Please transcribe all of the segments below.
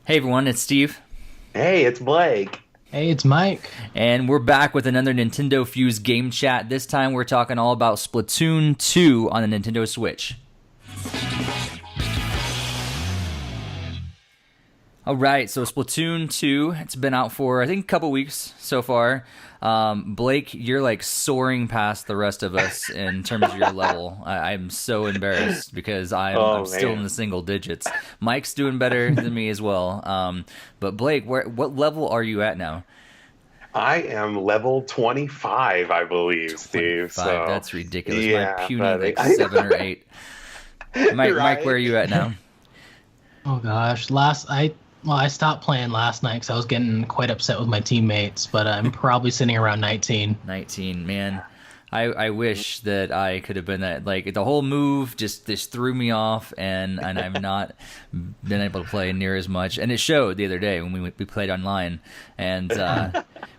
Hey everyone, it's Steve, Hey, it's Blake. Hey, it's Mike. and we're back with another NintendoFuse game chat. This time we're talking all about Splatoon 2 on the Nintendo Switch. Alright, so Splatoon 2, it's been out for I think a couple weeks so far. Blake, you're like soaring past the rest of us in terms of your level. I'm so embarrassed because I'm still in the single digits. Mike's doing better than me as well. But Blake, what level are you at now? I am level 25, I believe, Steve. 25, So that's ridiculous. yeah, My puny buddy. like 7 or 8. Mike, Right? where are you at now? Oh gosh, I stopped playing last night because I was getting quite upset with my teammates, but I'm probably sitting around 19. 19, man. I wish that I could have been that. Like the whole move just threw me off, and I've not been able to play near as much. And it showed the other day when we played online, and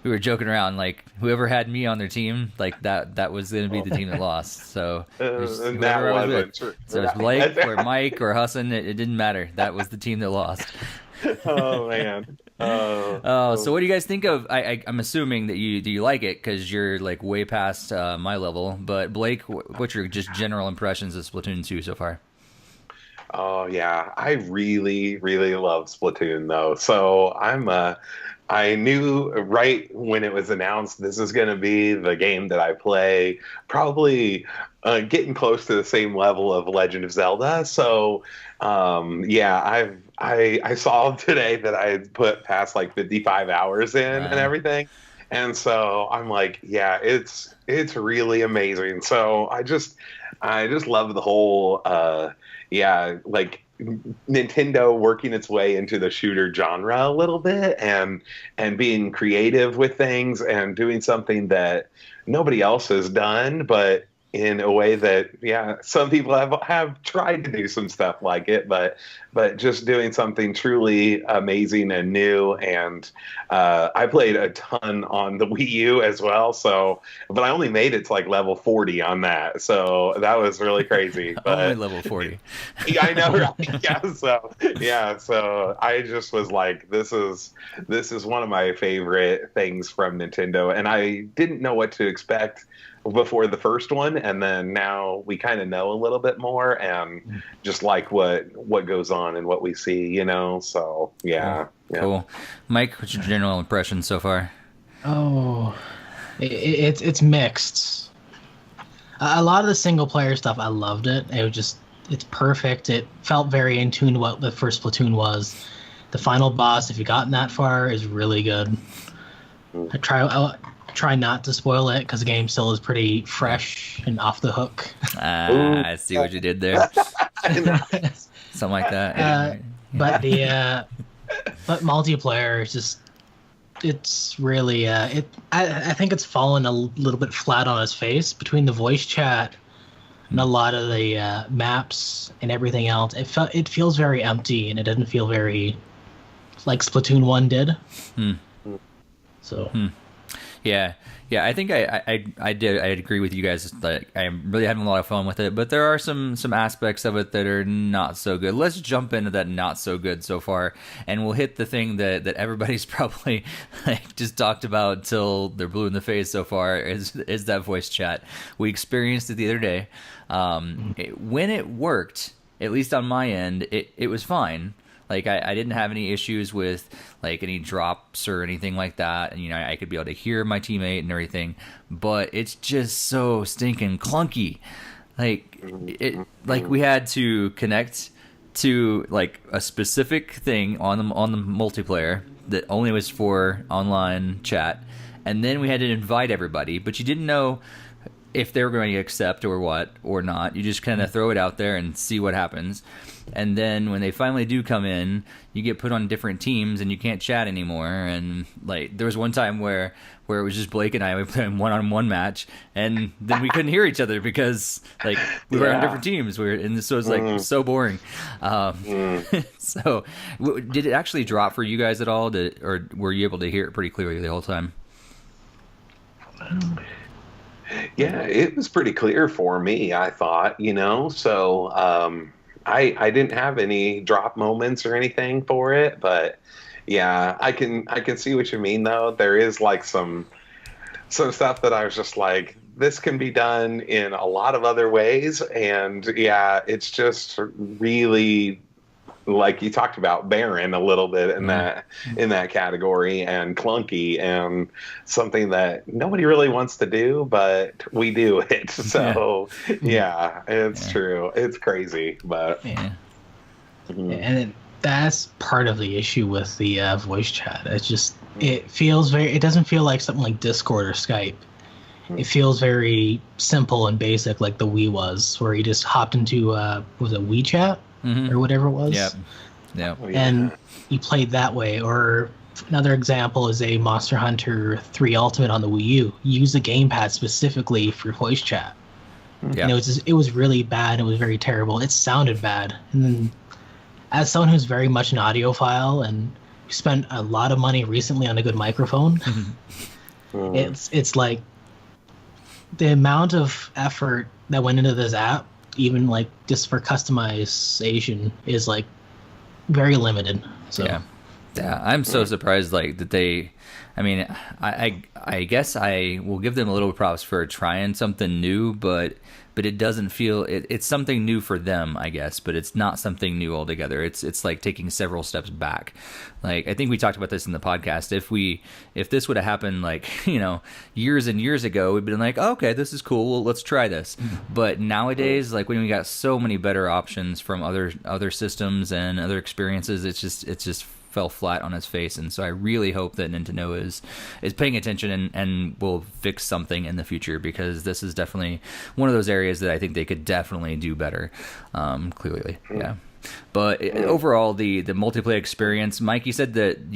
we were joking around like whoever had me on their team, like that was going to be the team that lost. So it was And whoever that I was wasn't with. true. So it was Blake or Mike or Hassan. It didn't matter. That was the team that lost. Oh man. Oh, so what do you guys think of? I'm assuming that you like it because you're like way past my level. But Blake, what's your just general impressions of Splatoon 2 so far? Oh yeah, I really, really love Splatoon though. So I knew right when it was announced this is going to be the game that I play, probably getting close to the same level of Legend of Zelda. So yeah, I saw today that I had put past like 55 hours in and Wow. everything. And so I'm like, yeah, it's really amazing. So I just love the whole yeah, like Nintendo working its way into the shooter genre a little bit and being creative with things and doing something that nobody else has done, but in a way that yeah, some people have tried to do some stuff like it, but just doing something truly amazing and new. And I played a ton on the Wii U as well, so but I only made it to like level 40 on that, so that was really crazy. Only But level 40. yeah, I know, right? So I just was like, this is one of my favorite things from Nintendo, and I didn't know what to expect before the first one, and then now we kind of know a little bit more, and just like what goes on and what we see. So yeah, yeah. Cool. Mike, what's your general impression so far? Oh, it's mixed. A lot of the single player stuff, I loved it. It's perfect. It felt very in tune to what the first Splatoon was. The final boss, if you gotten that far, is really good. I try not to spoil it because the game still is pretty fresh and off the hook. Ooh. I see what you did there. Something like that. But but multiplayer is just it's really I think it's fallen a little bit flat on its face between the voice chat and a lot of the maps and everything else. It feels very empty, and it doesn't feel very like Splatoon 1 did. Hmm. So Yeah, yeah. I think I did. I agree with you guys. Like, I'm really having a lot of fun with it, but there are some aspects of it that are not so good. Let's jump into that not so good so far, and we'll hit the thing that everybody's probably like just talked about till they're blue in the face so far. Is that voice chat? We experienced it the other day. When it worked, at least on my end, it was fine. Like I didn't have any issues with like any drops or anything like that, and I could be able to hear my teammate and everything. But it's just so stinking clunky. Like we had to connect to like a specific thing on the multiplayer that only was for online chat, and then we had to invite everybody, but you didn't know if they were going to accept or what or not. You just kind of throw it out there and see what happens. And then when they finally do come in, you get put on different teams and you can't chat anymore. And like there was one time where it was just Blake and I, we played a one-on-one match, and then we couldn't hear each other because like we were on different teams. And this was like so boring. So did it actually drop for you guys at all? Or were you able to hear it pretty clearly the whole time? Yeah, it was pretty clear for me, I thought. So I didn't have any drop moments or anything for it, but yeah, I can see what you mean though. There is like some stuff that I was just like, this can be done in a lot of other ways, and yeah, it's just really like you talked about barren a little bit in that category, and clunky, and something that nobody really wants to do, but we do it. So yeah, it's true. It's crazy, but Yeah. mhm. And that's part of the issue with the voice chat. It's just it feels very. It doesn't feel like something like Discord or Skype. It feels very simple and basic, like the Wii was, where you just hopped into was it WeChat or whatever it was. Yep. Yep. Oh, yeah. And you played that way. Or another example is a Monster Hunter 3 Ultimate on the Wii U. You use the gamepad specifically for voice chat. Yeah. And it was really bad. It was very terrible. It sounded bad. And then, as someone who's very much an audiophile and spent a lot of money recently on a good microphone, it's like the amount of effort that went into this app, even like just for customization, is like very limited. So yeah, I'm so surprised like that they. I mean, I guess I will give them a little props for trying something new, but it doesn't feel it's something new for them, I guess, but it's not something new altogether. It's like taking several steps back. Like I think we talked about this in the podcast. If this would have happened like years and years ago, we'd been like, oh, okay, this is cool. Well, let's try this. But nowadays, like when we got so many better options from other systems and other experiences, it's just fell flat on its face. And so I really hope that Nintendo is paying attention and will fix something in the future, because this is definitely one of those areas that I think they could definitely do better. Clearly, yeah. But overall, the multiplayer experience, Mike, you said that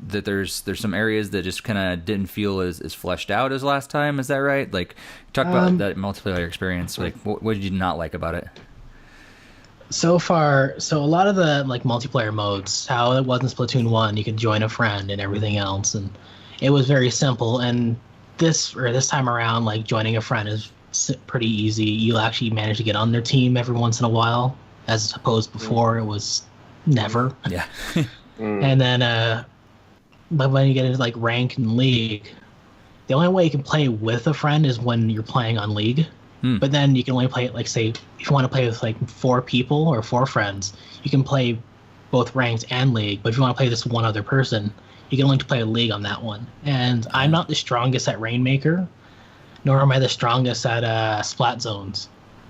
there's some areas that just kind of didn't feel as fleshed out as last time. Is that right? Like, talk about that multiplayer experience. Like, what did you not like about it? So a lot of the like multiplayer modes, how it was in Splatoon 1, you could join a friend and everything else, and it was very simple. And this time around, like joining a friend is pretty easy. You'll actually manage to get on their team every once in a while, as opposed before it was never. Yeah. And then but when you get into like rank and league, the only way you can play with a friend is when you're playing on League. But then you can only play it, like, say, if you want to play with, like, 4 people or 4 friends, you can play both ranked and League. But if you want to play this one other person, you can only play League on that one. And I'm not the strongest at Rainmaker, nor am I the strongest at Splat Zones.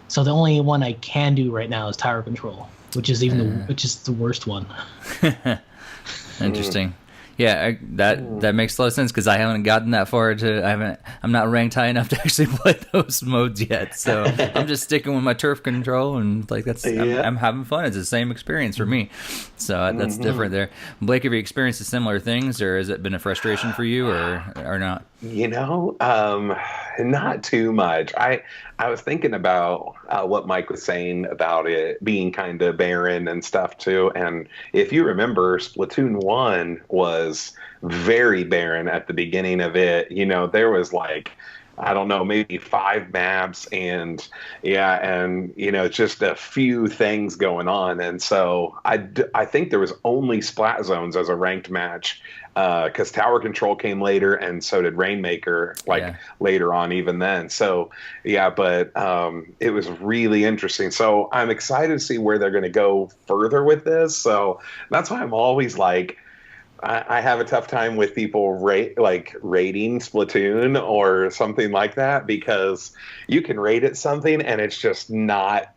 So the only one I can do right now is Tower Control, which is which is the worst one. Interesting. Yeah, that makes a lot of sense, because I haven't gotten that far I'm not ranked high enough to actually play those modes yet. So I'm just sticking with my turf control, and like I'm having fun. It's the same experience for me. So that's different there. Blake, have you experienced similar things, or has it been a frustration for you, or not? Not too much. I was thinking about what Mike was saying about it being kind of barren and stuff too. And if you remember, Splatoon 1 was very barren at the beginning of it. There was like, I don't know, maybe 5 maps and just a few things going on. And so I think there was only Splat Zones as a ranked match, because Tower Control came later, and so did Rainmaker, later on even then. So, yeah, but it was really interesting. So I'm excited to see where they're going to go further with this. So that's why I'm always like, I have a tough time with people rating Splatoon or something like that, because you can rate it something and it's just not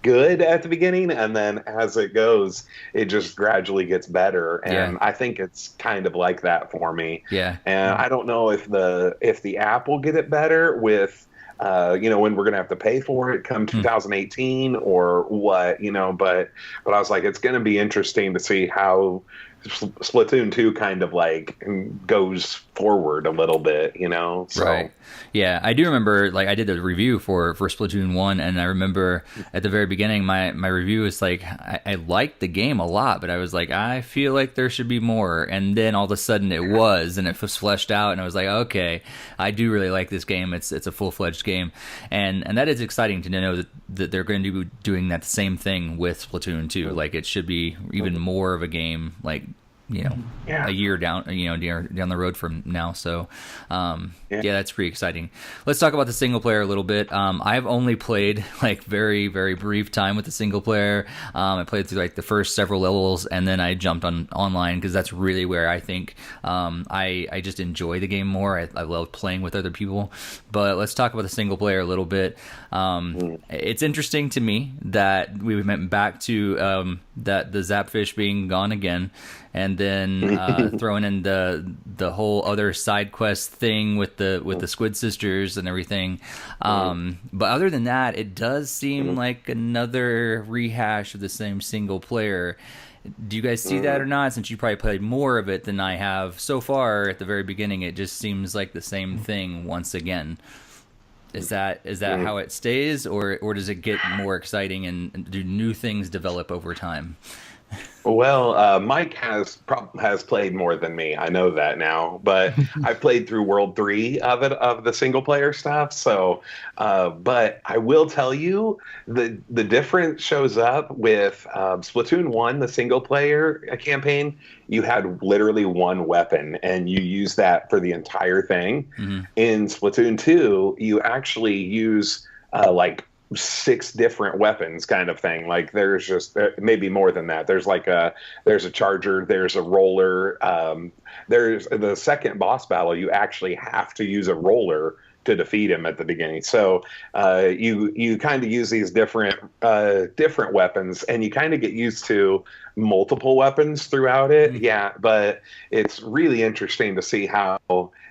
good at the beginning, and then as it goes, it just gradually gets better. And I think it's kind of like that for me. Yeah. And I don't know if the app will get it better with when we're going to have to pay for it come 2018 or what, but I was like, it's going to be interesting to see how Splatoon 2 kind of like goes forward a little bit, you know? So. Right. Yeah, I do remember, like, I did the review for Splatoon 1, and I remember at the very beginning, my review was like, I liked the game a lot, but I was like, I feel like there should be more. And then all of a sudden it was, and it was fleshed out, and I was like, okay, I do really like this game. It's a full-fledged game. And that is exciting to know that they're going to be doing that same thing with Splatoon 2. Like, it should be even more of a game, like, a year down, down the road from now. So, yeah, that's pretty exciting. Let's talk about the single player a little bit. I've only played like very, very brief time with the single player. I played through like the first several levels, and then I jumped on online because that's really where I think I just enjoy the game more. I love playing with other people. But let's talk about the single player a little bit. It's interesting to me that we went back to that the Zapfish being gone again. And then throwing in the whole other side quest thing with the Squid Sisters and everything. But other than that, it does seem like another rehash of the same single player. Do you guys see that or not? Since you probably played more of it than I have so far at the very beginning, it just seems like the same thing once again. Is that how it stays, or does it get more exciting and do new things develop over time? Well, Mike has played more than me. I know that now, but I played through World 3 of the single player stuff. So, but I will tell you the difference shows up with Splatoon 1, the single player campaign. You had literally one weapon, and you use that for the entire thing. In Splatoon 2, you actually use like 6 different weapons kind of thing. Like there's just maybe more than that. There's like there's a charger, there's a roller, there's the second boss battle. You actually have to use a roller to defeat him at the beginning. So you kind of use these different weapons, and you kind of get used to multiple weapons throughout it. Yeah, but it's really interesting to see how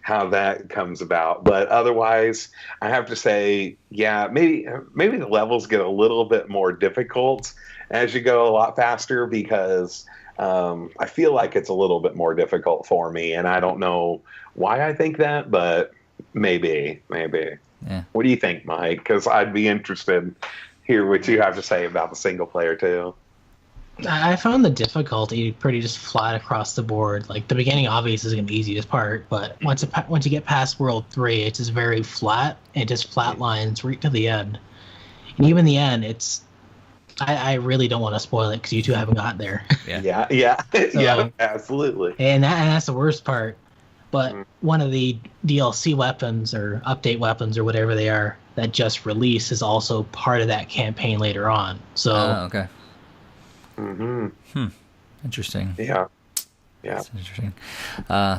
that comes about. But otherwise, I have to say, yeah, maybe the levels get a little bit more difficult as you go a lot faster, because I feel like it's a little bit more difficult for me, and I don't know why I think that, but maybe. Yeah. What do you think, Mike? Because I'd be interested to hear what you have to say about the single player too. I found the difficulty pretty just flat across the board. Like the beginning, obviously, is going to be the easiest part, but once you get past World 3, it's just very flat. It just flatlines right to the end. And even the end, it's I really don't want to spoil it because you two haven't got there. Yeah, So, yeah, absolutely. And that's the worst part. But one of the DLC weapons or update weapons or whatever they are that just released is also part of that campaign later on. So okay. Interesting. Yeah. That's interesting.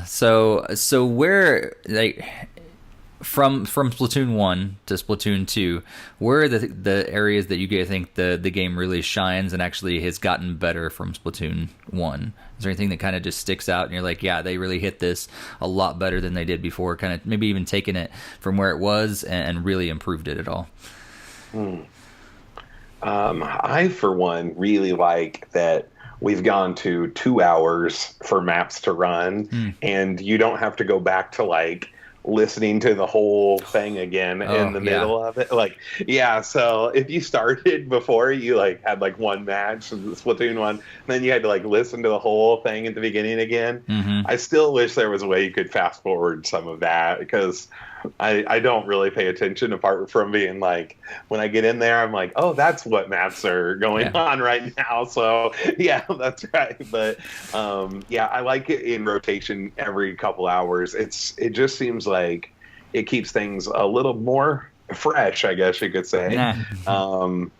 So where, like, from Splatoon 1 to Splatoon 2, where are the areas that you guys think the game really shines and actually has gotten better from Splatoon 1? Is there anything that kind of just sticks out and you're like, yeah, they really hit this a lot better than they did before, kind of maybe even taking it from where it was and really improved it at all? I, for one, really like that we've gone to 2 hours for maps to run, and you don't have to go back to like listening to the whole thing again in the middle of it. Like, so if you started before, you like had like one match, Splatoon 1, then you had to like listen to the whole thing at the beginning again. I still wish there was a way you could fast forward some of that, because I don't really pay attention apart from being like, when I get in there, I'm like, oh, that's what maps are going on right now. So yeah, that's right. But I like it in rotation every couple hours. It just seems like it keeps things a little more fresh, I guess you could say. I'm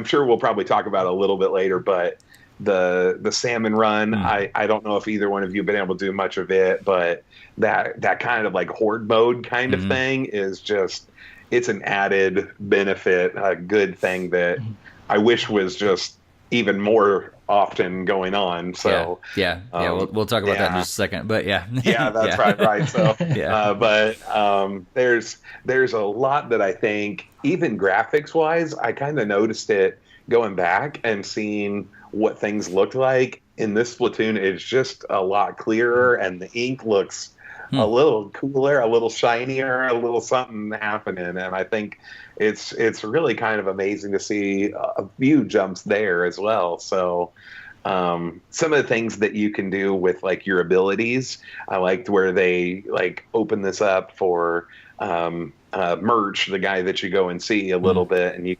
sure we'll probably talk about it a little bit later, but the salmon run, I don't know if either one of you have been able to do much of it, but that kind of like horde mode kind of thing is just, it's an added benefit, a good thing that I wish was just even more often going on. So we'll talk about that in just a second, but that's right. So but there's a lot that I think, even graphics wise, I kind of noticed it going back and seeing what things looked like. In this Splatoon, it's just a lot clearer, and the ink looks a little cooler, a little shinier, a little something happening. And I think it's really kind of amazing to see a few jumps there as well. So some of the things that you can do with like your abilities, I liked where they like open this up for Merch, the guy that you go and see a little bit, and you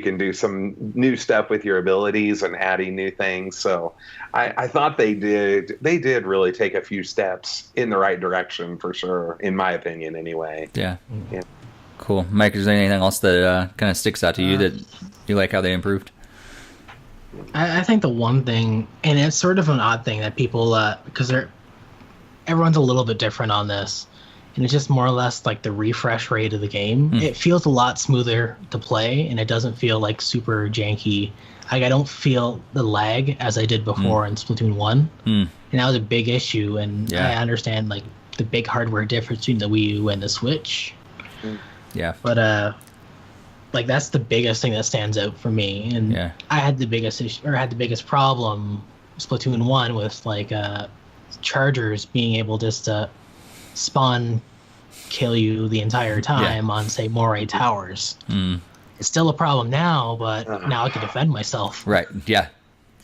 can do some new stuff with your abilities and adding new things. So I thought they did really take a few steps in the right direction for sure, in my opinion anyway. Yeah. Cool. Mike, is there anything else that kind of sticks out to you that you like how they improved? I think the one thing, and it's sort of an odd thing that people, because everyone's a little bit different on this, and it's just more or less like the refresh rate of the game. It feels a lot smoother to play, and it doesn't feel like super janky. Like, I don't feel the lag as I did before in Splatoon 1, and that was a big issue, and I understand like the big hardware difference between the Wii U and the Switch. Yeah. But like that's the biggest thing that stands out for me, and I had the biggest issue, or had the biggest problem Splatoon 1 with like chargers being able just to spawn kill you the entire time on say Moray Towers. It's still a problem now, but now I can defend myself. Right. Yeah.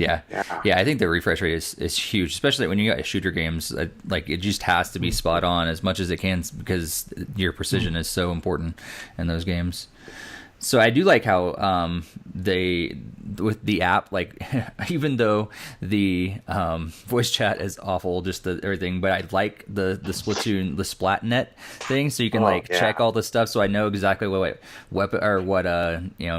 I think the refresh rate is huge, especially when you got shooter games. Like, it just has to be spot on as much as it can, because your precision is so important in those games. So I do like how they, with the app, like, even though the voice chat is awful, just everything, but I like the Splatoon, the Splatnet thing, so you can check all the stuff, so I know exactly what weapon or what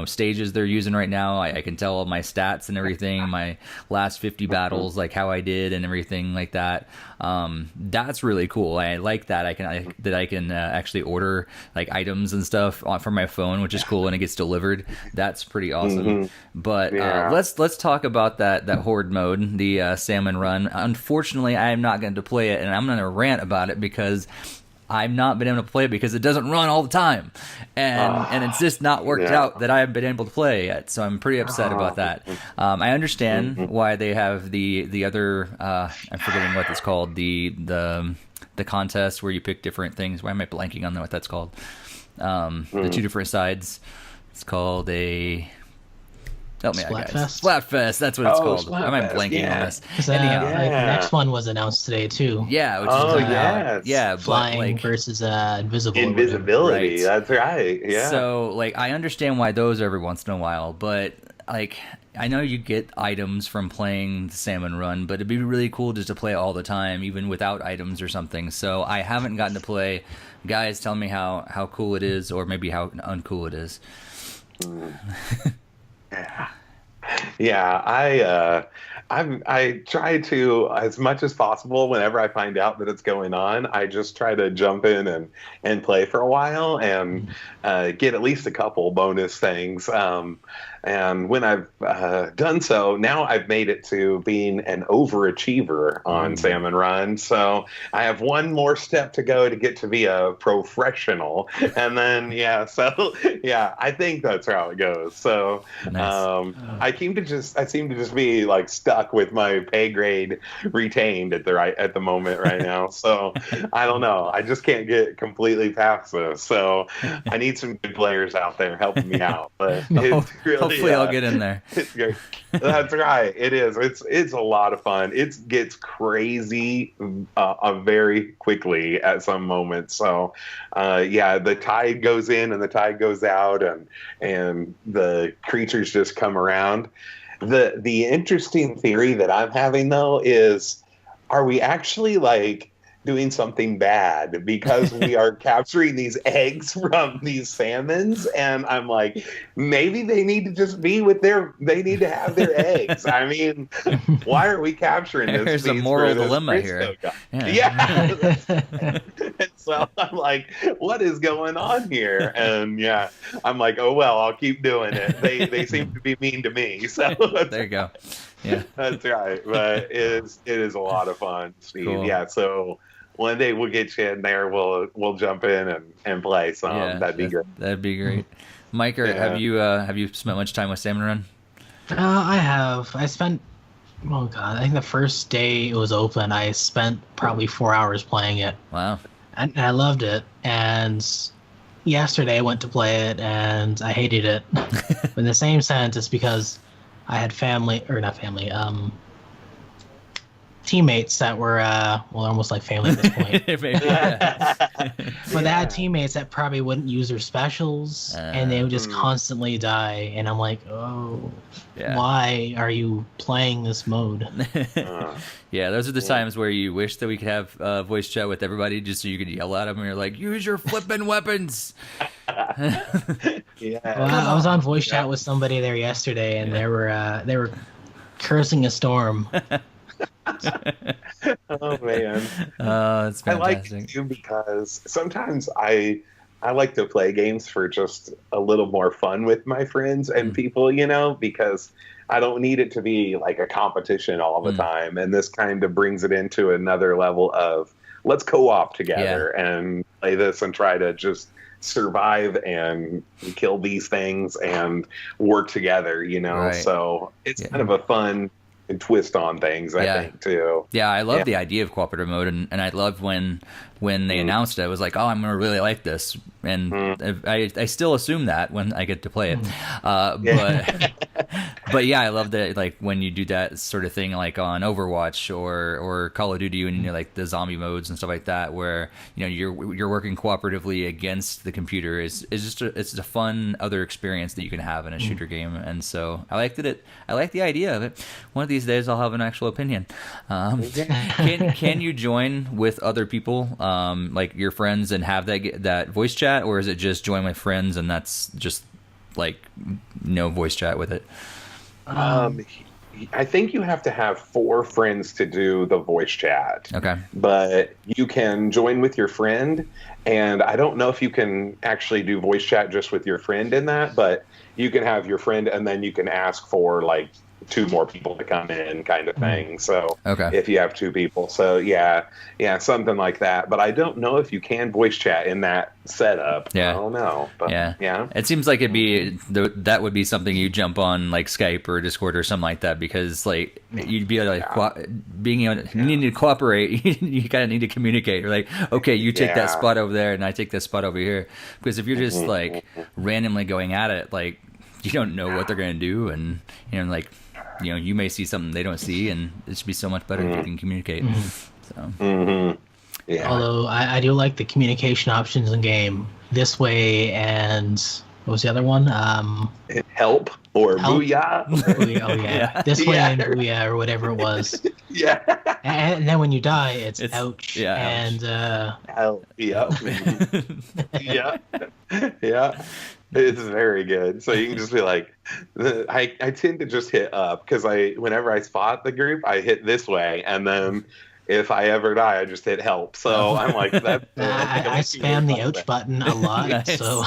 stages they're using right now. I can tell all my stats and everything, my last 50 battles, like how I did and everything like that. That's really cool. I like that I can actually order like items and stuff from my phone, which is cool when it gets delivered. That's pretty awesome. But let's talk about that horde mode, the salmon run. Unfortunately, I am not going to play it, and I'm going to rant about it because I've not been able to play it because it doesn't run all the time, and it's just not worked out that I haven't been able to play yet. So I'm pretty upset about that. I understand why they have the other I'm forgetting what it's called, the contest where you pick different things. Why am I blanking on what that's called? The two different sides. It's called a... Help me out, guys. Splatfest. That's what it's called. Why am I blanking on this? Anyhow, the next one was announced today too. Yeah. Which is flying versus invisibility. Right. That's right. Yeah. So like, I understand why those are every once in a while, but like, I know you get items from playing the salmon run, but it'd be really cool just to play it all the time, even without items or something. So I haven't gotten to play. Guys, tell me how cool it is, or maybe how uncool it is. I try to, as much as possible, whenever I find out that it's going on, I just try to jump in and play for a while and get at least a couple bonus things. And when I've done so, now I've made it to being an overachiever on Salmon Run. So I have one more step to go to get to be a professional. And then, I think that's how it goes. So nice. I seem to just be like stuck with my pay grade retained at the moment right now. So I don't know. I just can't get completely past this. So I need some good players out there helping me out. But it's really... Hopefully I'll get in there. That's right. It is. It's a lot of fun. It gets crazy very quickly at some moments. So the tide goes in and the tide goes out, and the creatures just come around. The interesting theory that I'm having though is, are we actually like doing something bad because we are capturing these eggs from these salmons? And I'm like, maybe they need to just be they need to have their eggs. I mean, why are we capturing this? There's a moral dilemma here. Yeah. And so I'm like, what is going on here? And I'm like, oh well, I'll keep doing it. They seem to be mean to me. So there you go. Yeah, that's right. But it is a lot of fun, Steve. Cool. Yeah. So one day we'll get you in there. We'll jump in and play some. That'd be great. That'd be great. Mike, have you spent much time with Salmon Run? I have. I spent. Oh god, I think the first day it was open, I spent probably 4 hours playing it, Wow. and I loved it. And yesterday I went to play it, and I hated it. In the same sense, it's because I had family, or not family, teammates that were well, almost like family at this point. Maybe, yeah. But they had teammates that probably wouldn't use their specials, and they would just constantly die. And I'm like, oh, Yeah. why are you playing this mode? Yeah, those are the times where you wish that we could have voice chat with everybody just so you could yell at them and you're like, use your flippin' weapons. Yeah. Well, I was on voice chat with somebody there yesterday, and they were cursing a storm. Oh man. It's I like fantastic. it too because sometimes I like to play games for just a little more fun with my friends and people, because I don't need it to be like a competition all the time. And this kind of brings it into another level of let's co-op together and play this and try to just survive and kill these things and work together, Right. So it's kind of a fun twist on things, I think, too. Yeah, I love the idea of cooperative mode, and I loved when they announced it. I was like, oh, I'm going to really like this. And I still assume that when I get to play it. But yeah, I love that, like, when you do that sort of thing, like on Overwatch or Call of Duty, when you're like the zombie modes and stuff like that, where you're working cooperatively against the computer is just it's a fun other experience that you can have in a shooter game. And so I liked it. I like the idea of it. One of these days I'll have an actual opinion. Can you join with other people, like your friends, and have that voice chat, or is it just join with friends and that's just like no voice chat with it? I think you have to have 4 friends to do the voice chat. Okay. But you can join with your friend, and I don't know if you can actually do voice chat just with your friend in that, but you can have your friend and then you can ask for like 2 more people to come in kind of thing. So if you have 2 people. So yeah, something like that. But I don't know if you can voice chat in that setup. Yeah. I don't know. But yeah. It seems like that would be something you jump on like Skype or Discord or something like that, because like you'd be like you need to cooperate. You kind of need to communicate. You're like, okay, you take that spot over there and I take this spot over here. Because if you're just like randomly going at it, like you don't know what they're going to do, and like you may see something they don't see, and it should be so much better if you can communicate. So Yeah. Although I do like the communication options in game this way, and what was the other one? Help or Help. booyah. Oh yeah, this way and booyah or whatever it was. Yeah. And then when you die, it's ouch. Yeah, and Help. Yeah. Yeah. It's very good. So you can just be like, I tend to just hit up because whenever I spot the group, I hit this way, and then if I ever die, I just hit help. So I'm like, that. I spam the ouch button a lot. Nice. So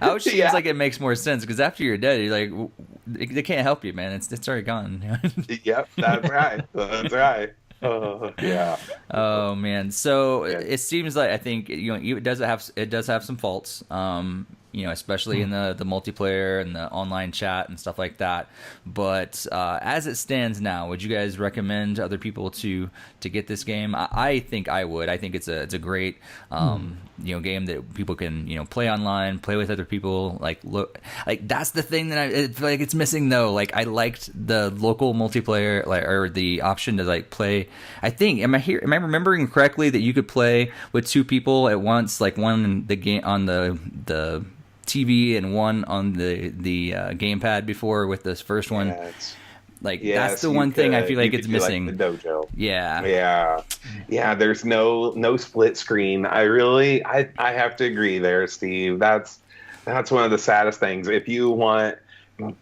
ouch seems like it makes more sense, because after you're dead, you're like, they can't help you, man. It's already gone. Yep, that's right. That's right. Yeah. Oh man. So it seems like, I think it does have some faults. Especially in the multiplayer and the online chat and stuff like that. But as it stands now, would you guys recommend other people to get this game? I think I would. I think it's a great game that people can play online, play with other people. Like that's the thing that I feel like it's missing though. Like I liked the local multiplayer, or the option to like play. I think am I remembering correctly that you could play with 2 people at once, like one in the game on the TV and one on the gamepad before with this first one. That's the one thing I feel like it's missing. Like the dojo. Yeah. There's no split screen. I have to agree there, Steve. That's one of the saddest things. If you want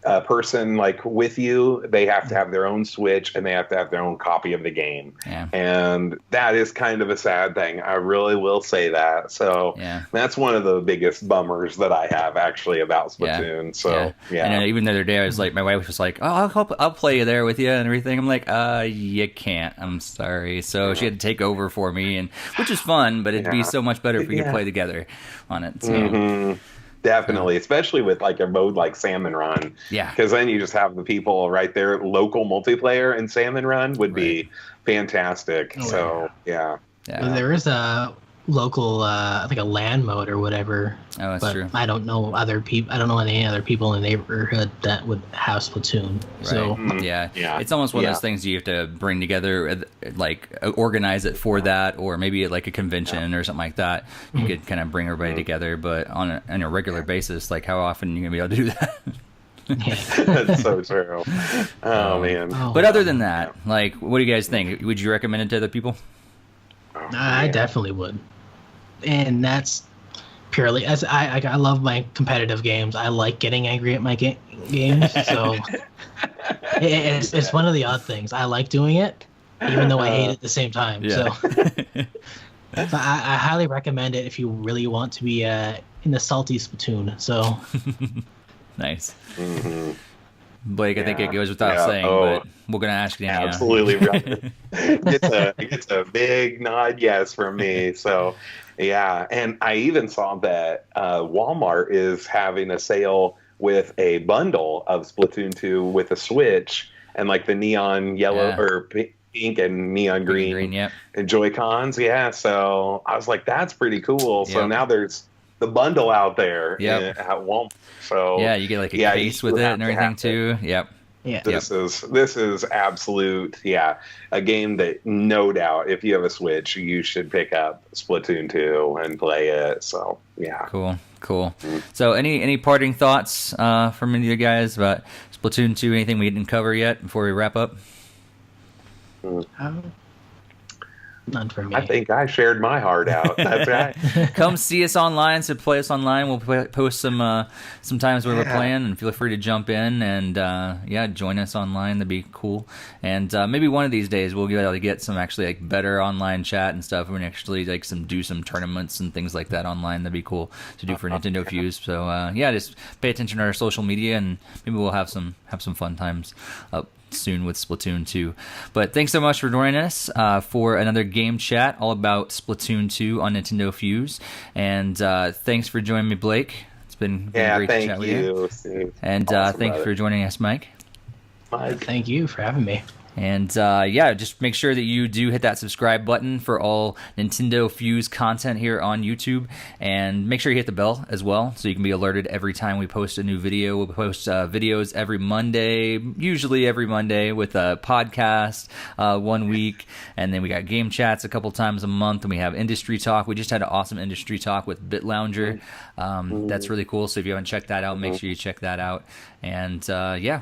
a person like with you, they have to have their own Switch and they have to have their own copy of the game. Yeah. And that is kind of a sad thing. I really will say that. So that's one of the biggest bummers that I have actually about Splatoon. Yeah. So And even the other day, I was like, my wife was like, "Oh, I'll play you there with you and everything." I'm like, you can't. I'm sorry. So she had to take over for me, and which is fun, but it'd be so much better if we could play together on it. So. Definitely, especially with like a mode like Salmon Run. Yeah. Because then you just have the people right there. Local multiplayer in Salmon Run would be fantastic. Oh, So, yeah. Yeah. There is a local, like a LAN mode or whatever. Oh, that's but true. I don't know other people. I don't know any other people in the neighborhood that would have Splatoon. So Yeah. Yeah. It's almost one of Yeah. those things you have to bring together, like organize it for that, or maybe at like a convention or something like that. You could kind of bring everybody together, but on a regular basis, like how often are you gonna be able to do that? That's so true. Oh, man. But other than that, like, what do you guys think? Would you recommend it to other people? Oh, I man. definitely would, and that's purely as I love my competitive games. I like getting angry at my games, so it's one of the odd things. I like doing it, even though I hate it at the same time. Yeah. So I highly recommend it if you really want to be in the salty Splatoon. So Nice. Mhm. Blake, I think it goes without Yeah. saying, Oh. but we're gonna ask you. anyhow. Absolutely right. It's a big nod yes from me. So, yeah. And I even saw that Walmart is having a sale with a bundle of Splatoon 2 with a Switch and like the neon yellow Yeah. or pink and neon green, Yep. and Joy-Cons. Yeah. So I was like, that's pretty cool. So Yep. now there's the bundle out there Yep. at Walmart. So Yeah, you get like a yeah, case you with it have and to everything have it. too. Yep. yeah, This is absolute, a game that no doubt if you have a Switch you should pick up Splatoon 2 and play it. So yeah. Cool. So, any parting thoughts from any of you guys about Splatoon 2? Anything we didn't cover yet before we wrap up? none for me. I think I shared my heart out. That's right. Come see us online. So play us online. We'll post some times where we're playing, and feel free to jump in and join us online. That'd be cool. And maybe one of these days we'll be able to get some actually like better online chat and stuff. We can actually like do some tournaments and things like that online. That'd be cool to do for NintendoFuse. So just pay attention to our social media, and maybe we'll have some fun times up soon with Splatoon 2. But thanks so much for joining us for another game chat all about Splatoon 2 on NintendoFuse. And thanks for joining me, Blake. It's been great to chat with you. Steve. And Awesome, thanks brother. for joining us, Mike. Mike. Thank you for having me. And just make sure that you do hit that subscribe button for all NintendoFuse content here on YouTube. And make sure you hit the bell as well so you can be alerted every time we post a new video. We'll post videos every Monday, usually every Monday, with a podcast 1 week. And then we got game chats a couple times a month. And we have industry talk. We just had an awesome industry talk with BitLounger. That's really cool. So if you haven't checked that out, make sure you check that out. And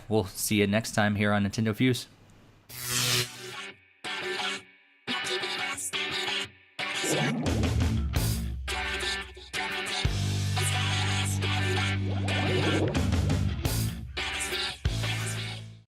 we'll see you next time here on NintendoFuse. Yeah.